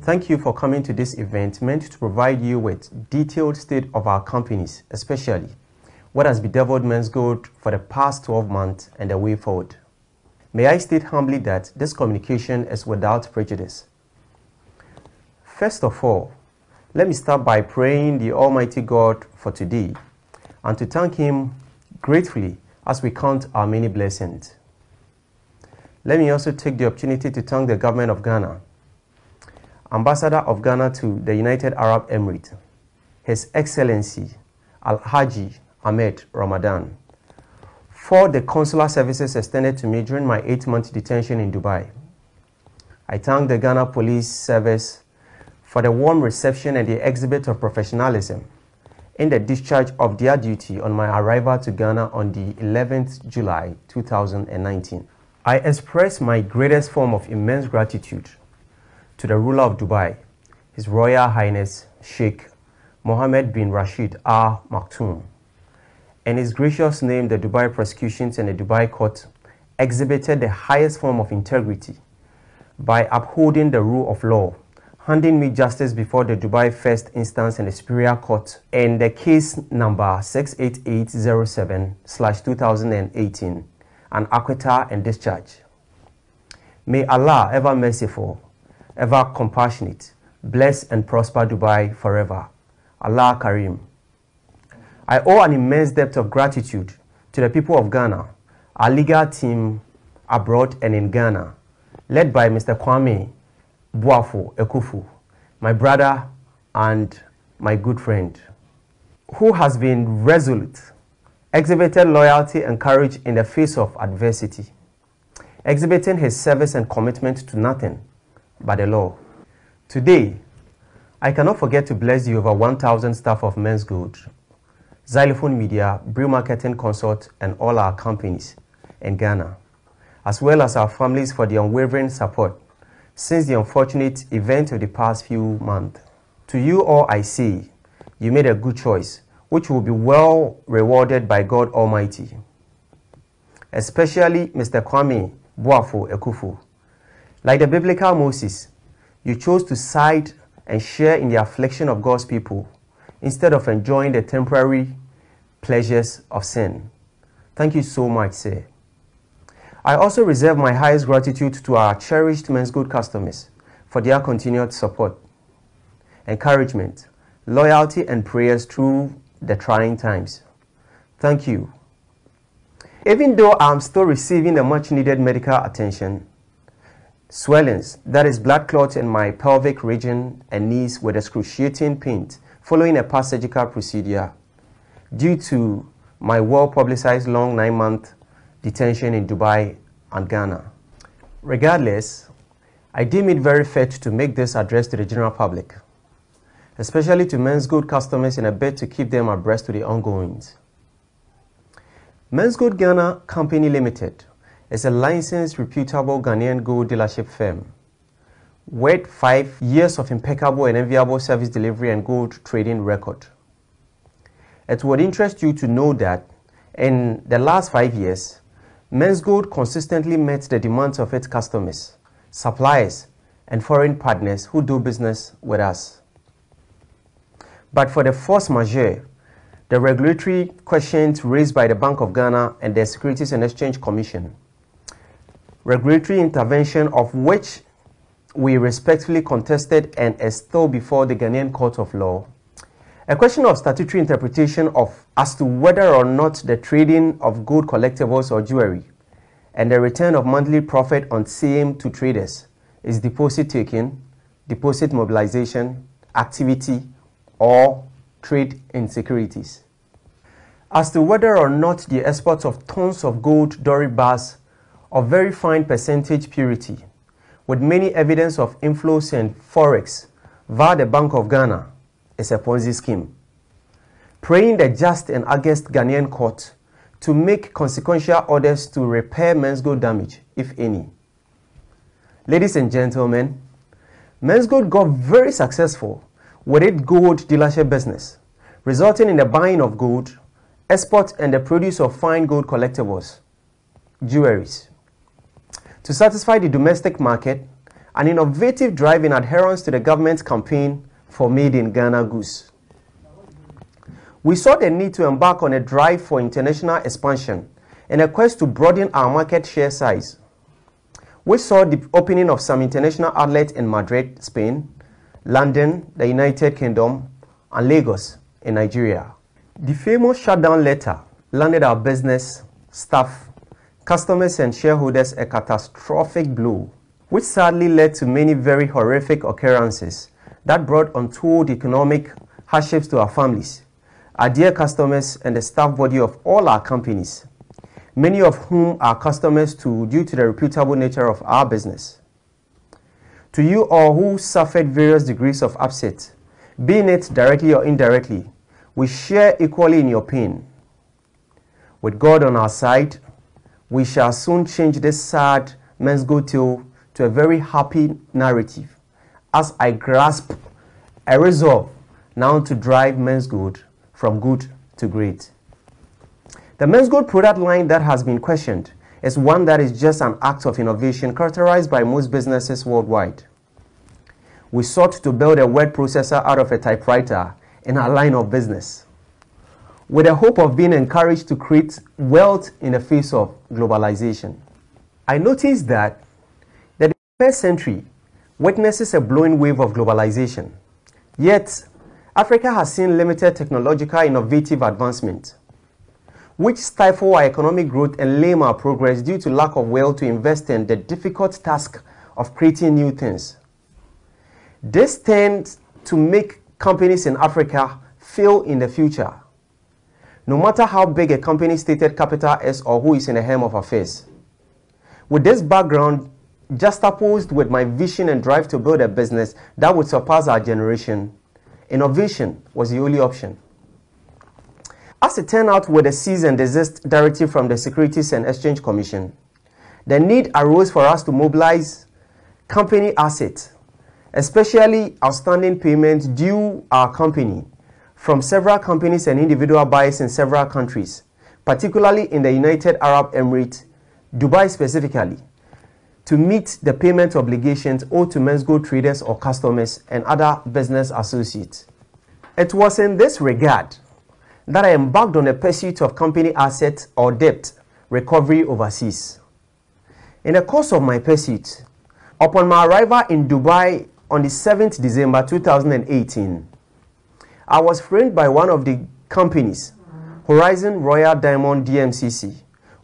Thank you for coming to this event meant to provide you with detailed state of our companies, especially what has bedeviled men's gold for the past 12 months and the way forward. May I state humbly that this communication is without prejudice. First of all, let me start by praying the Almighty God for today and to thank Him gratefully as we count our many blessings. Let me also take the opportunity to thank the government of Ghana, Ambassador of Ghana to the United Arab Emirates, His Excellency Al-Haji Ahmed Ramadan, for the consular services extended to me during my 8-month detention in Dubai. I thank the Ghana Police Service for the warm reception and the exhibit of professionalism in the discharge of their duty on my arrival to Ghana on the 11th July 2019. I express my greatest form of immense gratitude to the ruler of Dubai, His Royal Highness Sheikh Mohammed bin Rashid Al Maktoum. In his gracious name, the Dubai prosecutions and the Dubai court exhibited the highest form of integrity by upholding the rule of law, handing me justice before the Dubai First Instance and the Superior Court in the case number 68807/2018, an acquittal and discharge. May Allah, ever merciful, ever compassionate, bless and prosper Dubai forever. Allah Kareem. I owe an immense debt of gratitude to the people of Ghana, our legal team abroad and in Ghana, led by Mr. Kwame Boafo Ekufu, my brother and my good friend, who has been resolute, exhibited loyalty and courage in the face of adversity, exhibiting his service and commitment to nothing but the law. Today, I cannot forget to bless the over 1,000 staff of Men's Gold, Xylophone Media, Brew Marketing Consult, and all our companies in Ghana, as well as our families for the unwavering support since the unfortunate event of the past few months. To you all I say, you made a good choice, which will be well rewarded by God Almighty. Especially Mr. Kwame Boafo Ekufu. Like the biblical Moses, you chose to side and share in the affliction of God's people instead of enjoying the temporary pleasures of sin. Thank you so much, sir. I also reserve my highest gratitude to our cherished Men's Good customers for their continued support, encouragement, loyalty, and prayers through the trying times. Thank you. Even though I'm still receiving the much-needed medical attention, swellings, that is blood clots in my pelvic region and knees with excruciating pain following a past surgical procedure due to my well-publicized long 9-month detention in Dubai and Ghana. Regardless, I deem it very fit to make this address to the general public, especially to Men's Gold customers in a bid to keep them abreast to the ongoings. Men's Gold Ghana Company Limited is a licensed, reputable Ghanaian gold dealership firm with 5 years of impeccable and enviable service delivery and gold trading record. It would interest you to know that in the last 5 years, Men's Gold consistently met the demands of its customers, suppliers, and foreign partners who do business with us. But for the force majeure, the regulatory questions raised by the Bank of Ghana and the Securities and Exchange Commission, regulatory intervention of which we respectfully contested and is still before the Ghanaian Court of Law, a question of statutory interpretation as to whether or not the trading of gold collectibles or jewelry and the return of monthly profit on same to traders is deposit taking, deposit mobilization, activity, or trade in securities. As to whether or not the exports of tons of gold doré bars of very fine percentage purity, with many evidence of inflows and forex via the Bank of Ghana, is a Ponzi scheme. Praying the just and august Ghanaian court to make consequential orders to repair Men's Gold damage, if any. Ladies and gentlemen, Men's Gold got very successful with its gold dealership business, resulting in the buying of gold, export, and the produce of fine gold collectibles, jewelries. To satisfy the domestic market an innovative drive in adherence to the government's campaign for Made in Ghana goods. We saw the need to embark on a drive for international expansion in a quest to broaden our market share size. We saw the opening of some international outlets in Madrid, Spain, London, the United Kingdom, and Lagos in Nigeria. The famous shutdown letter landed our business, staff, customers, and shareholders a catastrophic blow, which sadly led to many very horrific occurrences that brought untold economic hardships to our families, our dear customers, and the staff body of all our companies, many of whom are customers too due to the reputable nature of our business. To you all who suffered various degrees of upset, being it directly or indirectly, we share equally in your pain. With God on our side, we shall soon change this sad men's good tale to a very happy narrative, as I grasp a resolve now to drive men's good from good to great. The men's good product line that has been questioned is one that is just an act of innovation characterized by most businesses worldwide. We sought to build a word processor out of a typewriter in our line of business, with the hope of being encouraged to create wealth in the face of globalization. I noticed that the 21st century witnesses a blowing wave of globalization, yet Africa has seen limited technological innovative advancement, which stifle our economic growth and lame our progress due to lack of will to invest in the difficult task of creating new things. This tends to make companies in Africa fail in the future, no matter how big a company's stated capital is or who is in the helm of affairs. With this background juxtaposed with my vision and drive to build a business that would surpass our generation, innovation was the only option. As it turned out with the cease and desist directive from the Securities and Exchange Commission, the need arose for us to mobilize company assets, especially outstanding payments due our company from several companies and individual buyers in several countries, particularly in the United Arab Emirates, Dubai specifically, to meet the payment obligations owed to men's good traders or customers and other business associates. It was in this regard that I embarked on a pursuit of company asset or debt recovery overseas. In the course of my pursuit, upon my arrival in Dubai on the 7th December 2018, I was framed by one of the companies, Horizon Royal Diamond DMCC,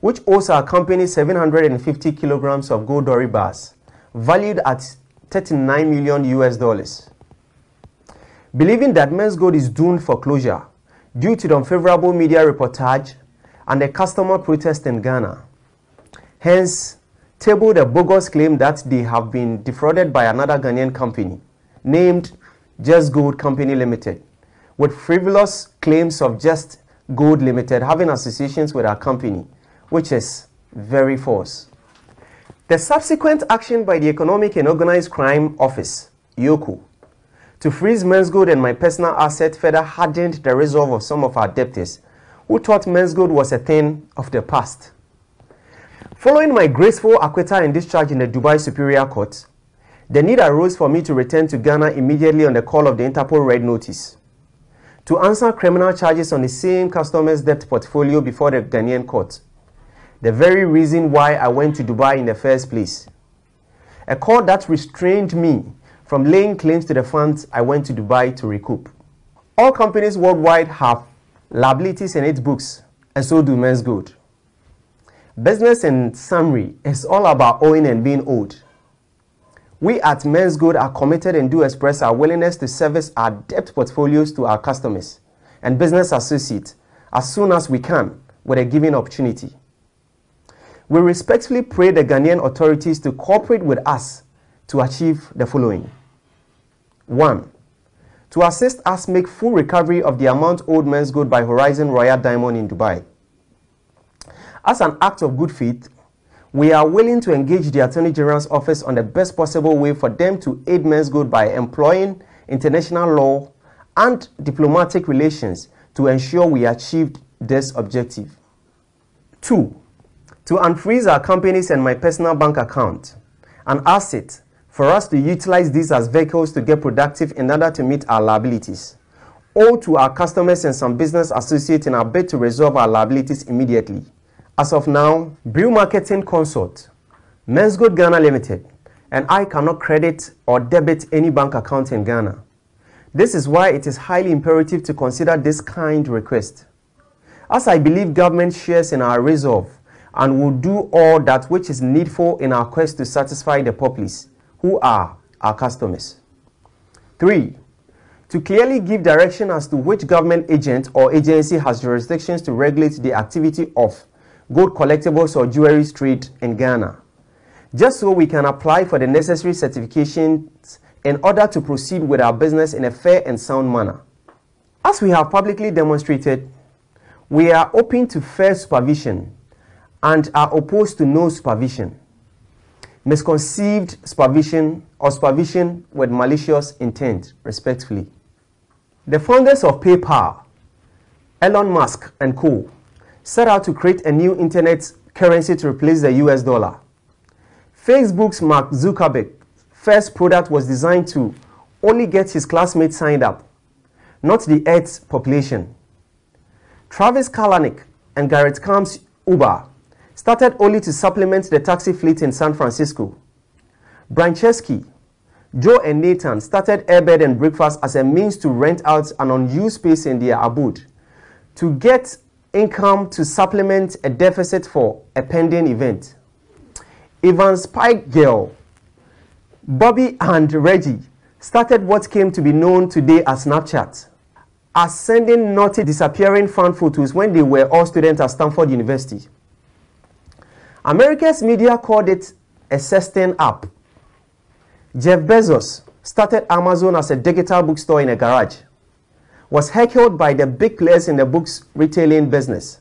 which owes our company 750 kilograms of gold dory bars, valued at $39 million US. Believing that men's gold is doomed for closure due to the unfavorable media reportage and the customer protest in Ghana, hence tabled a bogus claim that they have been defrauded by another Ghanaian company named Just Gold Company Limited, with frivolous claims of Just Gold Limited having associations with our company, which is very false. The subsequent action by the Economic and Organized Crime Office, EOCO, to freeze men's gold and my personal asset further hardened the resolve of some of our debtors who thought men's gold was a thing of the past. Following my graceful acquittal and discharge in the Dubai Superior Court, the need arose for me to return to Ghana immediately on the call of the Interpol Red Notice to answer criminal charges on the same customer's debt portfolio before the Ghanaian court, the very reason why I went to Dubai in the first place. A court that restrained me from laying claims to the funds I went to Dubai to recoup. All companies worldwide have liabilities in its books, and so do men's gold. Business, in summary, is all about owing and being owed. We at Men's Gold are committed and do express our willingness to service our debt portfolios to our customers and business associates as soon as we can with a given opportunity. We respectfully pray the Ghanaian authorities to cooperate with us to achieve the following. 1. To assist us make full recovery of the amount owed Men's Gold by Horizon Royal Diamond in Dubai. As an act of good faith, we are willing to engage the Attorney General's office on the best possible way for them to aid Men's Gold by employing international law and diplomatic relations to ensure we achieved this objective. 2. To unfreeze our companies and my personal bank account, an asset for us to utilize these as vehicles to get productive in order to meet our liabilities, or to our customers and some business associates in our bid to resolve our liabilities immediately. As of now, Brew Marketing Consult, Men's Good Ghana Limited, and I cannot credit or debit any bank account in Ghana. This is why it is highly imperative to consider this kind request, as I believe government shares in our resolve and will do all that which is needful in our quest to satisfy the populace, who are our customers. 3. To clearly give direction as to which government agent or agency has jurisdictions to regulate the activity of gold collectibles or jewelry trade in Ghana, just so we can apply for the necessary certifications in order to proceed with our business in a fair and sound manner. As we have publicly demonstrated, we are open to fair supervision and are opposed to no supervision, misconceived supervision, or supervision with malicious intent, respectfully. The founders of PayPal, Elon Musk and co., set out to create a new internet currency to replace the US dollar. Facebook's Mark Zuckerberg's first product was designed to only get his classmates signed up, not the Earth's population. Travis Kalanick and Garrett Camp's Uber started only to supplement the taxi fleet in San Francisco. Brancheski, Joe and Nathan started Airbed and Breakfast as a means to rent out an unused space in their abode to get income to supplement a deficit for a pending event. Ivan Spiegel, Bobby and Reggie started what came to be known today as Snapchat, as sending naughty disappearing fan photos when they were all students at Stanford University. America's media called it a sexting app. Jeff Bezos started Amazon as a digital bookstore in a garage, was heckled by the big players in the books retailing business.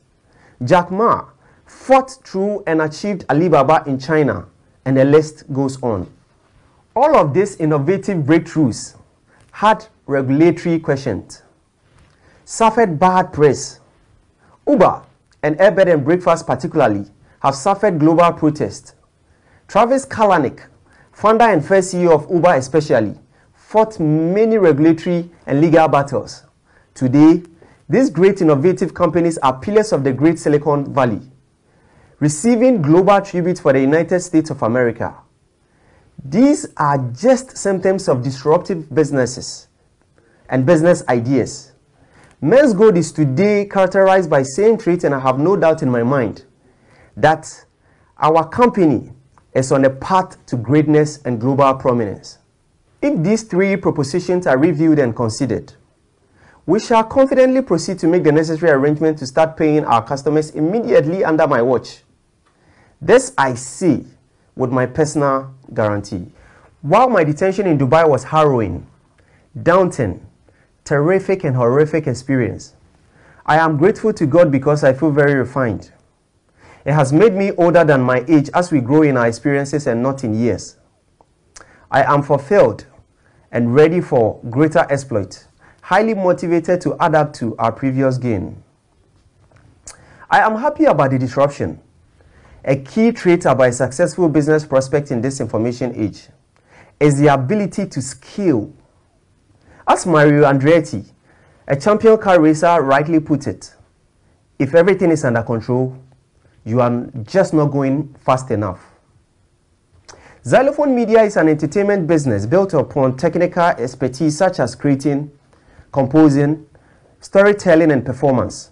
Jack Ma fought through and achieved Alibaba in China, and the list goes on. All of these innovative breakthroughs had regulatory questions, suffered bad press. Uber and Airbed and Breakfast particularly have suffered global protest. Travis Kalanick, founder and first CEO of Uber especially, fought many regulatory and legal battles. Today, these great innovative companies are pillars of the great Silicon Valley, receiving global tribute for the United States of America. These are just symptoms of disruptive businesses and business ideas. Men's Gold is today characterized by same traits, and I have no doubt in my mind that our company is on a path to greatness and global prominence. If these 3 propositions are reviewed and considered, we shall confidently proceed to make the necessary arrangements to start paying our customers immediately under my watch. This I say with my personal guarantee. While my detention in Dubai was harrowing, daunting, terrific and horrific experience, I am grateful to God because I feel very refined. It has made me older than my age as we grow in our experiences and not in years. I am fulfilled and ready for greater exploit, highly motivated to add up to our previous gain. I am happy about the disruption. A key trait about a successful business prospect in this information age is the ability to scale. As Mario Andretti, a champion car racer, rightly put it, if everything is under control, you are just not going fast enough. Xylophone Media is an entertainment business built upon technical expertise such as creating, composing, storytelling, and performance.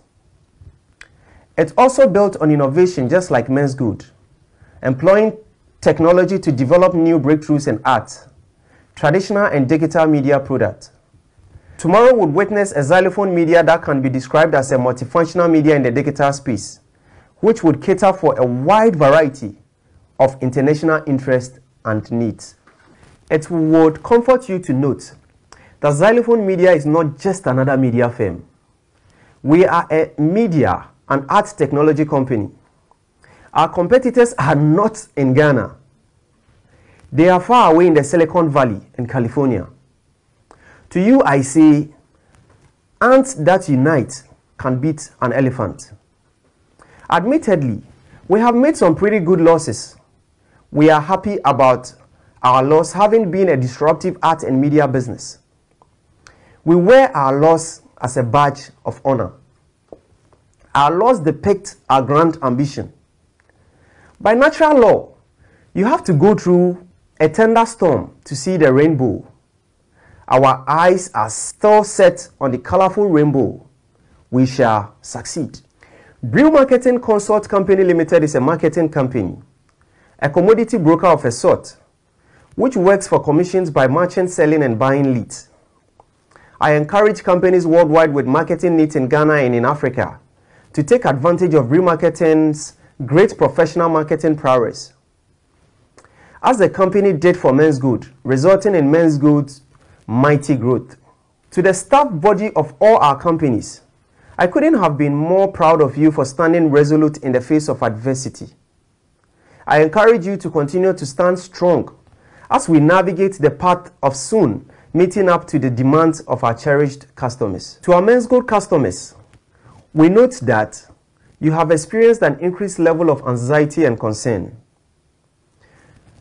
It's also built on innovation just like Men's Good, employing technology to develop new breakthroughs in art, traditional and digital media products. Tomorrow would witness a xylophone media that can be described as a multifunctional media in the digital space, which would cater for a wide variety of international interests and needs. It would comfort you to note that Xylophone Media is not just another media firm. We are a media and art technology company. Our competitors are not in Ghana. They are far away in the Silicon Valley in California. To you I say, ants that unite can beat an elephant. Admittedly, we have made some pretty good losses. We are happy about our laws having been a disruptive art and media business. We wear our laws as a badge of honor. Our laws depict our grand ambition. By natural law, you have to go through a thunderstorm to see the rainbow. Our eyes are still set on the colorful rainbow. We shall succeed. Brew Marketing Consult Company Limited is a marketing company, a commodity broker of a sort, which works for commissions by merchant selling and buying leads. I encourage companies worldwide with marketing needs in Ghana and in Africa to take advantage of Brew Marketing's great professional marketing prowess, as the company did for Men's Good, resulting in Men's Good's mighty growth. To the staff body of all our companies, I couldn't have been more proud of you for standing resolute in the face of adversity. I encourage you to continue to stand strong as we navigate the path of soon meeting up to the demands of our cherished customers. To our Men's Good customers, we note that you have experienced an increased level of anxiety and concern,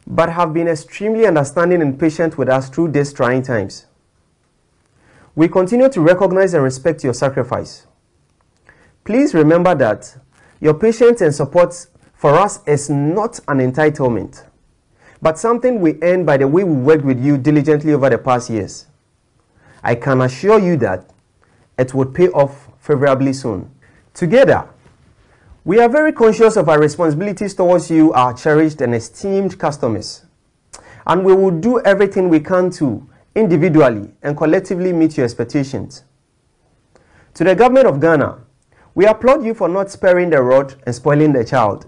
but have been extremely understanding and patient with us through these trying times. We continue to recognize and respect your sacrifice. Please remember that your patience and support for us is not an entitlement, but something we earn by the way we worked with you diligently over the past years. I can assure you that it would pay off favorably soon. Together, we are very conscious of our responsibilities towards you, our cherished and esteemed customers, and we will do everything we can to individually and collectively meet your expectations. To the government of Ghana, we applaud you for not sparing the rod and spoiling the child.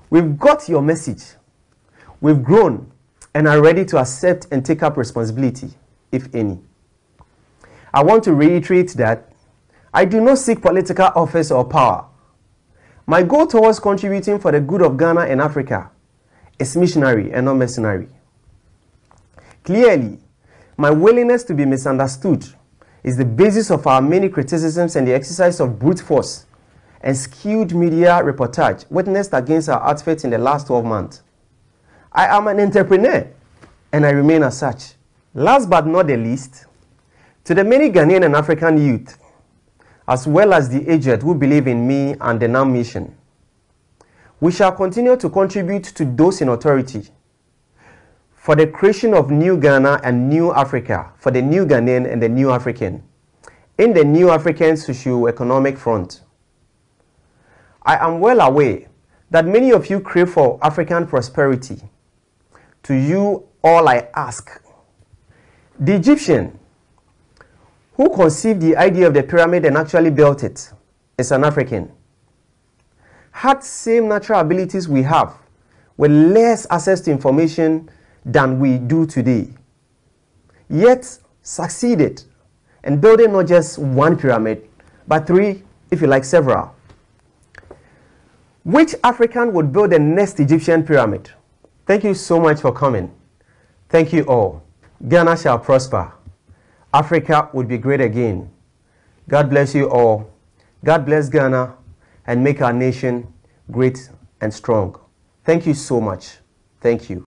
We've got your message. We've grown and are ready to accept and take up responsibility, if any. I want to reiterate that I do not seek political office or power. My goal towards contributing for the good of Ghana and Africa is missionary and not mercenary. Clearly, my willingness to be misunderstood is the basis of our many criticisms and the exercise of brute force and skewed media reportage witnessed against our outfit in the last 12 months. I am an entrepreneur and I remain as such. Last but not the least, to the many Ghanaian and African youth, as well as the aged who believe in me and the NAM mission, we shall continue to contribute to those in authority for the creation of new Ghana and new Africa for the new Ghanaian and the new African in the new African socio-economic front. I am well aware that many of you crave for African prosperity. To you, all I ask. The Egyptian who conceived the idea of the pyramid and actually built it is an African. Had same natural abilities we have, with less access to information than we do today, yet succeeded in building not just one pyramid, but three, if you like, several. Which African would build the next Egyptian pyramid? Thank you so much for coming. Thank you all. Ghana shall prosper. Africa would be great again. God bless you all. God bless Ghana and make our nation great and strong. Thank you so much. Thank you.